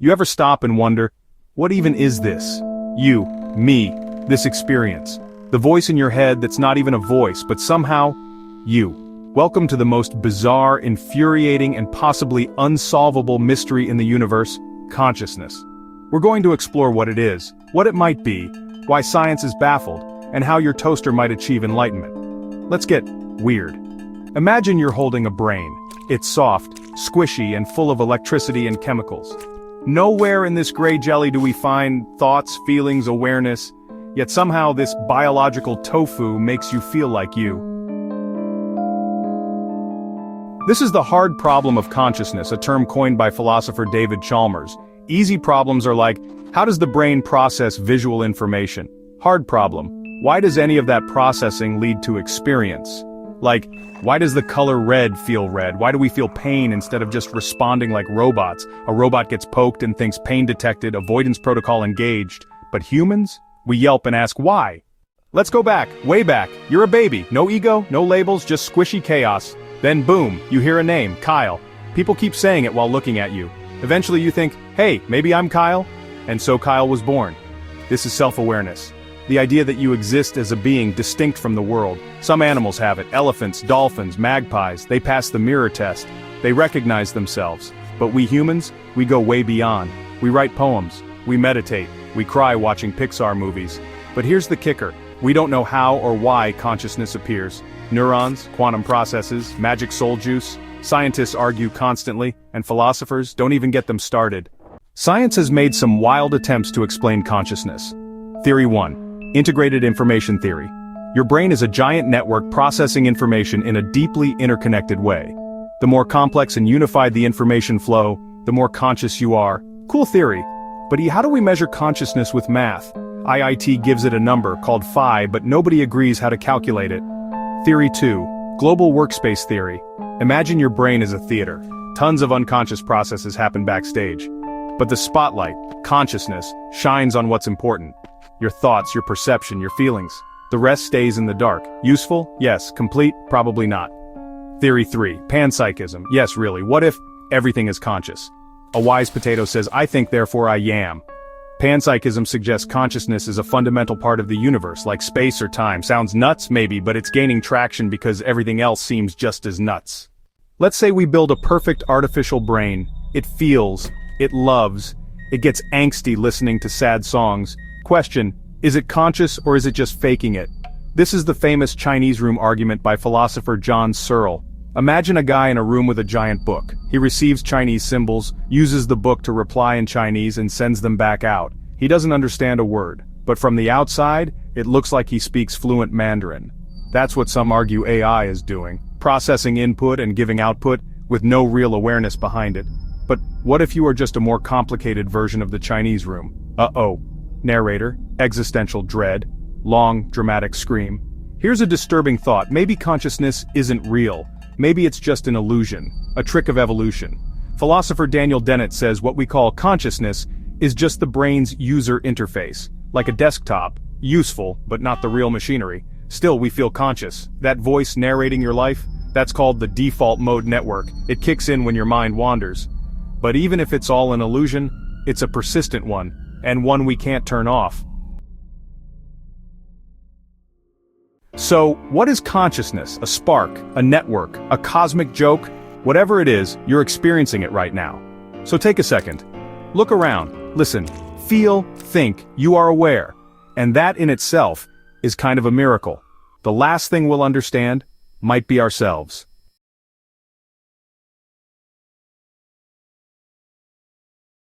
You ever stop and wonder, what even is this? You, me, this experience. The voice in your head that's not even a voice, but somehow, you. Welcome to the most bizarre, infuriating, and possibly unsolvable mystery in the universe, consciousness. We're going to explore what it is, what it might be, why science is baffled, and how your toaster might achieve enlightenment. Let's get weird. Imagine you're holding a brain. It's soft, squishy, and full of electricity and chemicals. Nowhere in this gray jelly do we find thoughts, feelings, awareness, yet somehow this biological tofu makes you feel like you. This is the hard problem of consciousness, a term coined by philosopher David Chalmers. Easy problems are like, how does the brain process visual information? Hard problem, why does any of that processing lead to experience? Like, why does the color red feel red? Why do we feel pain instead of just responding like robots? A robot gets poked and thinks pain detected, avoidance protocol engaged. But humans? We yelp and ask why. Let's go back, way back. You're a baby, no ego, no labels, just squishy chaos. Then boom, you hear a name, Kyle. People keep saying it while looking at you. Eventually you think, hey, maybe I'm Kyle? And so Kyle was born. This is self-awareness. The idea that you exist as a being distinct from the world. Some animals have it, elephants, dolphins, magpies, they pass the mirror test. They recognize themselves. But we humans, we go way beyond. We write poems, we meditate, we cry watching Pixar movies. But here's the kicker, we don't know how or why consciousness appears. Neurons, quantum processes, magic soul juice. Scientists argue constantly, and philosophers don't even get them started. Science has made some wild attempts to explain consciousness. Theory 1. Integrated information theory. Your brain is a giant network processing information in a deeply interconnected way. The more complex and unified the information flow, the more conscious you are. Cool theory. But how do we measure consciousness with math? IIT gives it a number called phi, but nobody agrees how to calculate it. Theory 2. Global workspace theory. Imagine your brain as a theater. Tons of unconscious processes happen backstage. But the spotlight, consciousness, shines on what's important. Your thoughts, your perception, your feelings. The rest stays in the dark. Useful? Yes. Complete? Probably not. Theory 3. Panpsychism. Yes, really. What if everything is conscious? A wise potato says, I think therefore I am. Panpsychism suggests consciousness is a fundamental part of the universe, like space or time. Sounds nuts, maybe, but it's gaining traction because everything else seems just as nuts. Let's say we build a perfect artificial brain. It feels, it loves, it gets angsty listening to sad songs. Question, is it conscious or is it just faking it? This is the famous Chinese room argument by philosopher John Searle. Imagine a guy in a room with a giant book. He receives Chinese symbols, uses the book to reply in Chinese and sends them back out. He doesn't understand a word, but from the outside, it looks like he speaks fluent Mandarin. That's what some argue AI is doing, processing input and giving output with no real awareness behind it. But what if you are just a more complicated version of the Chinese room? Uh-oh. Narrator, existential dread, long, dramatic scream. Here's a disturbing thought, maybe consciousness isn't real. Maybe it's just an illusion, a trick of evolution. Philosopher Daniel Dennett says what we call consciousness is just the brain's user interface, like a desktop, useful, but not the real machinery. Still, we feel conscious. That voice narrating your life, that's called the default mode network. It kicks in when your mind wanders. But even if it's all an illusion, it's a persistent one. And one we can't turn off. So, what is consciousness? A spark, a network, a cosmic joke? Whatever it is, you're experiencing it right now. So take a second. Look around, listen, feel, think, you are aware. And that in itself is kind of a miracle. The last thing we'll understand might be ourselves.